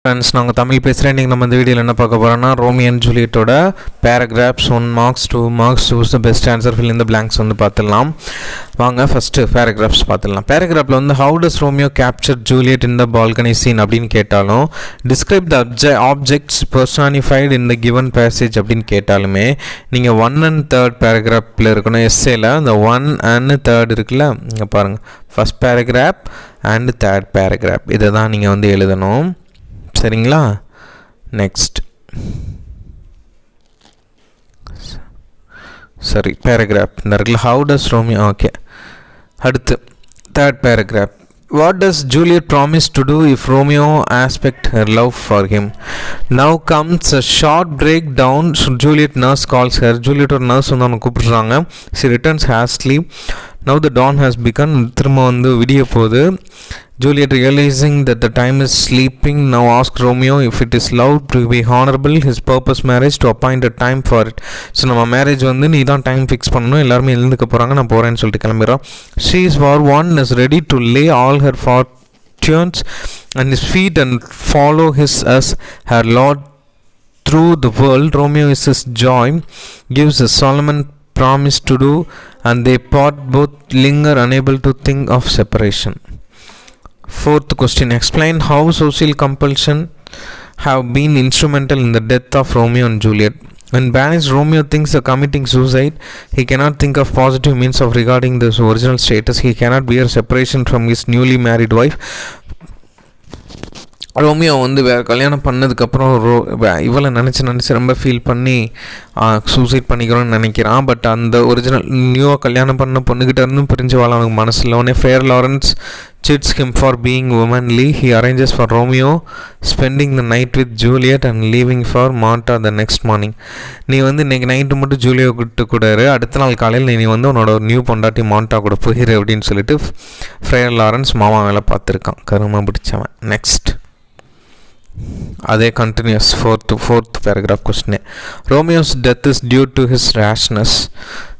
Friends, நாங்கள் தமிழ் பேசுகிறேன். இன்றைக்கி நம்ம இந்த வீடியோவில் என்ன பார்க்க போகிறோம்னா, ரோமியோ அண்ட் ஜூலியட்டோட paragraphs 1 marks 2 marks choose the best answer fill in the blanks வந்து பார்த்துடலாம். வாங்க ஃபஸ்ட்டு பேராகிராஃப்ஸ் பார்த்துடலாம். பேராகிராஃபில் வந்து how does Romeo capture Juliet in the balcony scene அப்படின்னு கேட்டாலும், describe the objects personified in the given passage அப்படின்னு கேட்டாலுமே நீங்கள் 1 and 3 பேராகிராஃபில் இருக்கணும். எஸ்ஸேல இந்த 1 and 3 இருக்குல்ல, இங்கே பாருங்கள், first paragraph and 3rd paragraph இதை தான் நீங்கள் வந்து எழுதணும். சரிங்களா? நெக்ஸ்ட் சரி, பேராகிராஃப் இந்த இருக்குல்ல, ஹவு டஸ் ரோமியோ, ஓகே. அடுத்து 3rd paragraph, what does Juliet promise to do if Romeo aspect her love for him? Now comes a short breakdown. Juliet nurse calls her. Juliet ஒரு nurse வந்து அவனை கூப்பிடுறாங்க. She returns hastily. Now the dawn has begun. திரும்ப வந்து விடிய போகுது. Juliet, realizing that the time is sleeping, now asks Romeo if it is love to be honorable, his purpose marriage, to appoint a time for it. So நம்ம marriage வந்து நீ தான் time fix பண்ணணும், எல்லாருமே எழுந்துக்க போகிறாங்க, நான் போகிறேன்னு சொல்லிட்டு கிளம்பிடுறோம். She is for one is ready to lay all her fortunes and his feet and follow his as her lord through the world. Romeo is his joy, gives a solemn promise to do, and they part, both linger unable to think of separation. 4th question, explain how social compulsion have been instrumental in the death of Romeo and Juliet. When banished, Romeo thinks of committing suicide. He cannot think of positive means of regarding this original status. He cannot bear separation from his newly married wife. Romeo வந்து வேறு கல்யாணம் பண்ணதுக்கப்புறம் இவளை நினச்சி ரொம்ப feel பண்ணி suicide பண்ணிக்கிறோன்னு நினைக்கிறான். But அந்த ஒரிஜினல் நியூவாக கல்யாணம் பண்ண பொண்ணுக்கிட்ட இருந்தும் பிரிஞ்சு வாழ அவனுக்கு மனசில். உடனே Friar Laurence chits him for being womanly. He arranges for Romeo spending the night with Juliet and leaving for Malta the next morning. நீ வந்து இன்றைக்கி நைட்டு மட்டும் ஜூலியோ கிட்ட கூடாரு, அடுத்த நாள் காலையில் நீ வந்து உன்னோட நியூ பொண்டாட்டி மால்டா கூட போயிரு அப்படின்னு சொல்லிட்டு ஃபேர் லாரன்ஸ் மாமா வேலை பார்த்துருக்கான், கருமா பிடிச்சவன். நெக்ஸ்ட் அதே continuous fourth paragraph question. Romeo's death is due to his rashness.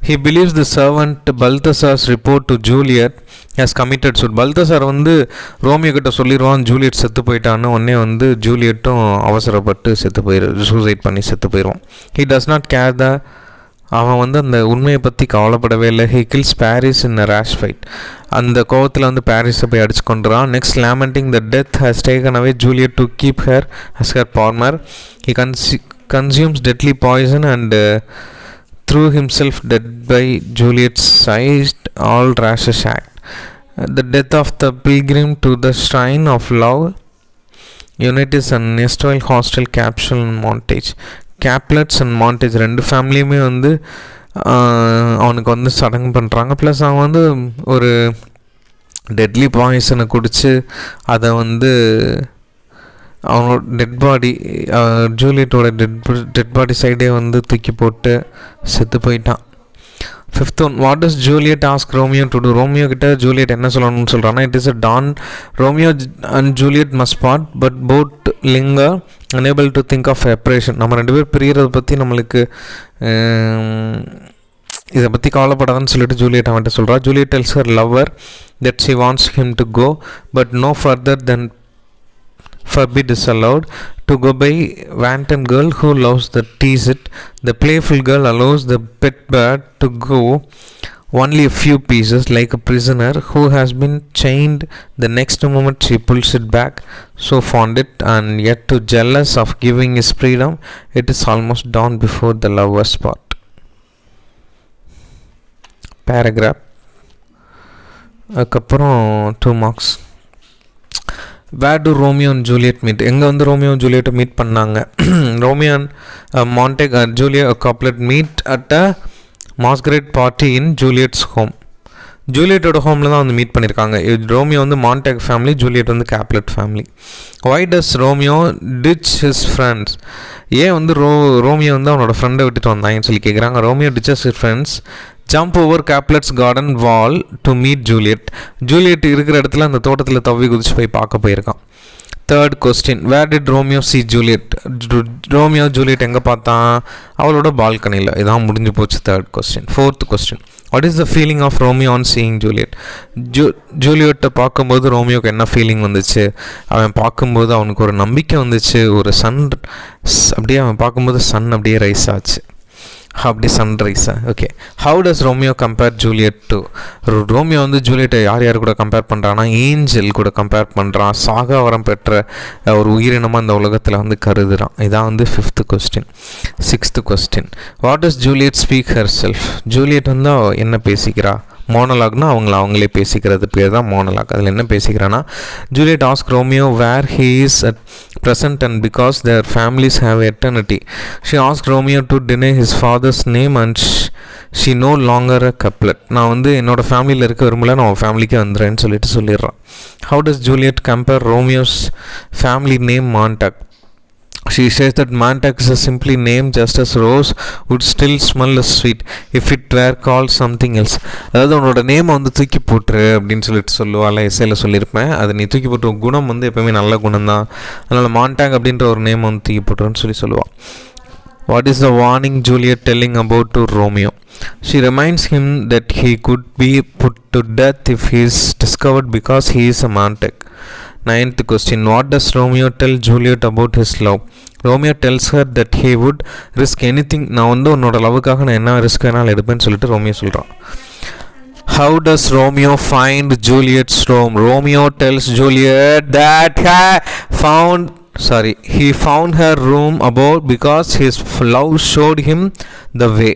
He believes the servant Balthasar's report to Juliet has committed suicide. Balthazar வந்து ரோமியோ கிட்ட சொல்லிடுவான் ஜூலியட் செத்து போயிட்டான்னு. உடனே வந்து ஜூலியட்டும் அவசரப்பட்டு சூசைட் பண்ணி செத்து போயிடுவான். He does not care the அவன் வந்து அந்த உண்மையை பற்றி கவலைப்படவே இல்லை. He kills Paris in a rash fight. அந்த கோவத்தில் வந்து பாரிஸை போய் அடிச்சு கொண்டுறான். Next lamenting the death has taken away Juliet to keep her as her partner. He consumes deadly poison and threw himself dead by Juliet's side. All rashes act. The death of the pilgrim to the shrine of love. Unities and erstwhile hostile capsule montage. Capulets and Montague ரெண்டு ஃபேமிலியுமே வந்து அவனுக்கு வந்து சடங்கு பண்ணுறாங்க. Plus அவன் வந்து ஒரு டெட்லி பாய்சனை குடித்து அதை வந்து அவனோட டெட் பாடி ஜூலியட்டோட டெட் பாடி சைடே வந்து தூக்கி போட்டு செத்து போயிட்டான். 5th one, what does Juliet ask Romeo to do? Romeo கிட்ட ஜூலியட் என்ன சொல்லணும்னு சொல்கிறான்னா, it is a dawn. Romeo and Juliet must part, but both linger, unable to think of separation. நம்ம ரெண்டு பேர் பிரியறதை பற்றி நம்மளுக்கு இதை பற்றி கவலைப்படாதான்னு சொல்லிட்டு ஜூலியட் அவன்கிட்ட சொல்கிறா. Juliet tells her lover that she wants him to go, but no further than forbid is allowed. To go by wanton girl who loves the tease it. The playful girl allows the pet bird to go only a few pieces like a prisoner who has been chained. The next moment she pulls it back, so fond it, and yet too jealous of giving his freedom. It is almost dawn before the lovers part. Paragraph அதுக்கப்புறம் 2 marks. Where do Romeo and Juliet meet? எங்கே வந்து Romeo ஜூலியட்டை meet பண்ணாங்க? Romeo and Montague Juliet Capulet meet at a masquerade party in Juliet's home. ஜூலியட்டோட ஹோமில் தான் வந்து meet பண்ணியிருக்காங்க. ரோமியோ வந்து மாண்டேக் ஃபேமிலி, ஜூலியட் வந்து Capulet family. Why does Romeo ditch his friends? ஏன் வந்து ரோமியோ வந்து அவனோட ஃப்ரெண்டை விட்டுட்டு வந்தாங்கன்னு சொல்லி கேட்குறாங்க. Romeo ditches his friends, jump over Caplet's garden wall to meet Juliet. Juliet இருக்கிற இடத்துல அந்த தோட்டத்தில் தவ்வி குதிச்சு போய் பார்க்க போயிருக்கான். Third question, where did Romeo see Juliet? Romeo Juliet எங்கே பார்த்தான்? அவளோட பால்கனியில். இதான் முடிஞ்சு போச்சு third question. Fourth question, what is the feeling of Romeo on seeing Juliet? ஜூலியட்டை பார்க்கும்போது ரோமியோக்கு என்ன ஃபீலிங் வந்துச்சு? அவன் பார்க்கும்போது அவனுக்கு ஒரு நம்பிக்கை வந்துச்சு, ஒரு சன் அப்படியே அவன் பார்க்கும்போது சன் அப்படியே ரைஸ் ஆச்சு, அப்படி சன்ரைஸா? Okay. How does Romeo compare Juliet to? Romeo வந்து ஜூலியட்டை யார் யார் கூட கம்பேர் பண்ணுறான்னா ஏஞ்சல் கூட கம்பேர் பண்ணுறான், சாக வரம் பெற்ற ஒரு உயிரினமாக இந்த உலகத்தில் வந்து கருதுகிறான். இதான் வந்து fifth question. Sixth question, what does Juliet speak her self? Juliet வந்து என்ன பேசிக்கிறா? மோனலாக்னா அவங்களே பேசிக்கிறது பேர் தான் மோனலாக். அதில் என்ன பேசிக்கிறான்னா, Juliet ask Romeo where he is at present and because their families have eternity. She asked Romeo to deny his father's name and she no longer a couplet. நான் வந்து என்னோட ஃபேமிலியில் இருக்க விரும்பல, நான் ஃபேமிலிக்கு வந்துடுறேன்னு சொல்லிடுறான். How does Juliet compare Romeo's family name Montague? She says that Montague is a simply name just as rose would still smell as sweet if it were called something else. அதாவது உன்னோட நேமை வந்து தூக்கி போட்டுரு அப்படின்னு சொல்லுவாள். எஸ்ஐயில் சொல்லியிருப்பேன். அது நீ தூக்கி போட்டு குணம் வந்து எப்போவுமே நல்ல குணம் தான், அதனால் மாண்டாக் அப்படின்ற ஒரு நேம் வந்து தூக்கி போட்டுருன்னு சொல்லுவாள். What is the warning Juliet telling about to Romeo? She reminds him that he could be put to death if he is discovered because he is a Montague. Ninth question, what does Romeo tell Juliet about his love? Romeo tells her that he would risk anything. நான் வந்து உன்னோட லவ்வுக்காக நான் என்ன risk வேணாலும் எடுப்பேன்னு சொல்லிட்டு Romeo சொல்கிறான். How does Romeo find Juliet's room? Romeo tells Juliet that he found her room above because his love showed him the way.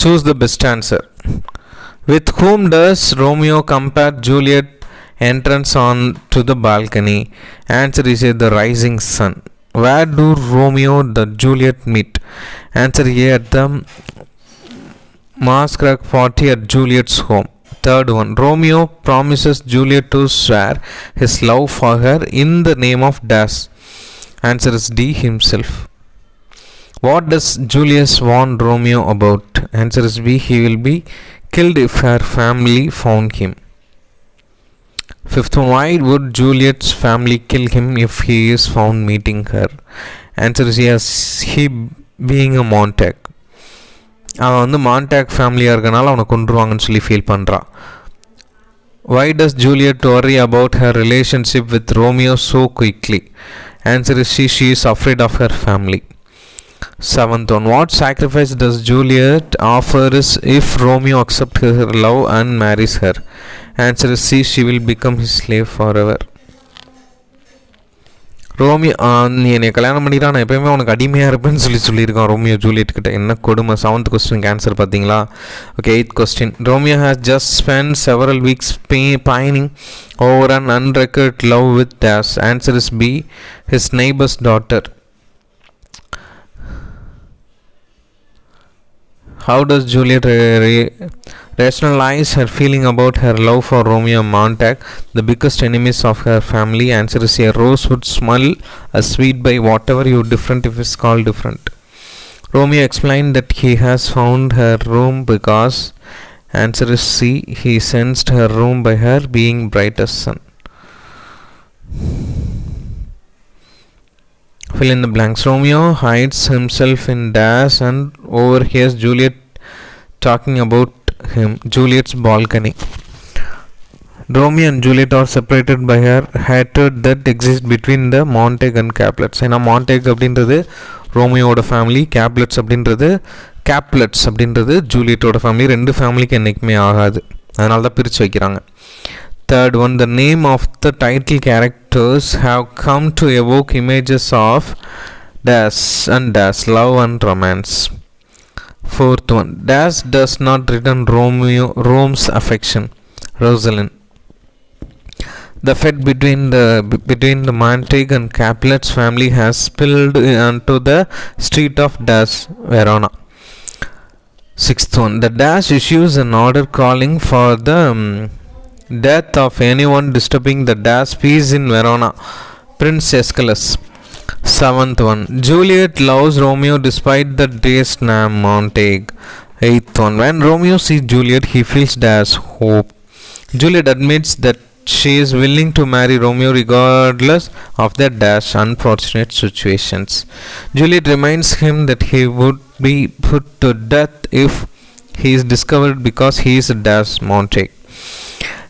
Choose the best answer. With whom does Romeo compare Juliet entrance on to the balcony? Answer is the rising sun. Where do Romeo and Juliet meet? Answer A, at the masquerade party at Juliet's home. Third one, Romeo promises Juliet to swear his love for her in the name of dash. Answer is D, himself. What does Juliet warn Romeo about? Answer is B, he will be killed if her family found him. Fifth one, why would Juliet's family kill him if he is found meeting her? Answer is yes, he being a Montague. அவன் வந்து மான்டாக் ஃபேமிலியாக இருக்கனால அவனை கொண்டுருவாங்கன்னு சொல்லி feel பண்ணுறான். Why does Juliet worry about her relationship with Romeo so quickly? Answer is she is afraid of her family. Seventh one, what sacrifice does Juliet offer if Romeo accepts her love and marries her? Answer is C, she will become his slave forever. Romeo நீ என்னை கல்யாணம் பண்ணிக்கிறா, நான் எப்போயுமே உனக்கு அடிமையாக இருப்பேன்னு சொல்லியிருக்கான் Romeo Juliet கிட்ட. என்ன கொடுமை. செவன்த் கொஸ்டினுக்கு ஆன்சர் பார்த்தீங்களா? Okay. Eighth question, Romeo has just spend several weeks pining over an unrequited love with Dash. Answer is B, his neighbor's daughter. How does Juliet rationalize her feeling about her love for Romeo and Montague, the biggest enemies of her family? Answer is A, rose would smell as sweet by whatever you different if it's called different. Romeo explained that he has found her room because, answer is C, he sensed her room by her being bright as sun. Fill in the blanks. Romeo hides himself in Dash and overhears Juliet talking about Juliet's balcony. Romeo and Juliet are separated by her hatred that exists between the Montague and Capulets. ஏன்னா Montague அப்படின்றது ரோமியோட family, கேப்லெட்ஸ் அப்படின்றது ஜூலியட்டோட family. ரெண்டு ஃபேமிலிக்கு என்றைக்குமே ஆகாது, அதனால தான் பிரித்து வைக்கிறாங்க. Third one, the name of the title characters have come to evoke images of Dash and Dash, love and romance. Fourth one, Dash does not return Rome's affection. Rosalind. The fight between the Montague and Capulets family has spilled onto the street of Dash, Verona. Sixth one, the Dash issues an order calling for the death of anyone disturbing the Dash peace in Verona, Prince Aeschylus. Seventh one, Juliet loves Romeo despite the day's name Montague. Eighth one, when Romeo sees Juliet, he feels Dash hope. Juliet admits that she is willing to marry Romeo regardless of their dash unfortunate situations. Juliet reminds him that he would be put to death if he is discovered because he is a dash Montague.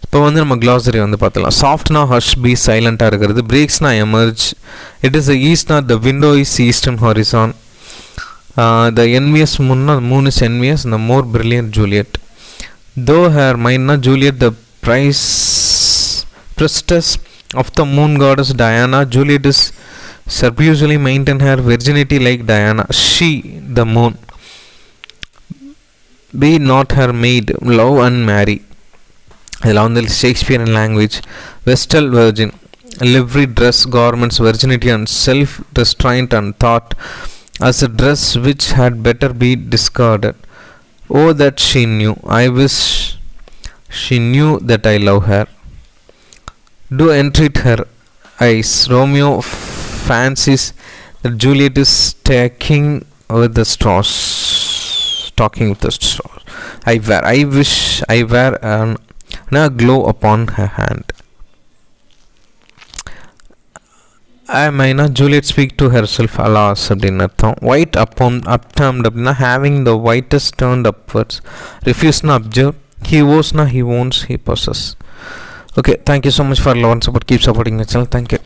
இப்போ வந்து நம்ம glossary வந்து பார்த்துலாம். சாஃப்ட்னா hush be சைலண்ட்டாக இருக்கிறது, பிரேக்ஸ்னா emerge, it is ஈஸ்ட்னா the window is eastern horizon, the envious மூன்னா moon is envious, the more brilliant Juliet. Though her mind Juliet the priestess of the moon goddess Diana, Juliet is usually maintain her virginity like Diana. She, the moon, be not her maid, love and marry. Along the Shakespearean language, vestal virgin, livery dress, garments, virginity and self-restraint and thought as a dress which had better be discarded. Oh, that she knew. I wish she knew that I love her. Do entreat her eyes. Romeo fancies that Juliet is talking with the straws. Talking with the straws. I wish I were a glow upon her hand. I mean, Juliet speak to herself, alas, அப்படின்னு அர்த்தம். White upturned அப்படின்னா having the whitest turned upwards. Refuse-னா observe. He owes-னா he owns, he possesses. Okay, thank you so much for love and support. Keep supporting the channel. Thank you.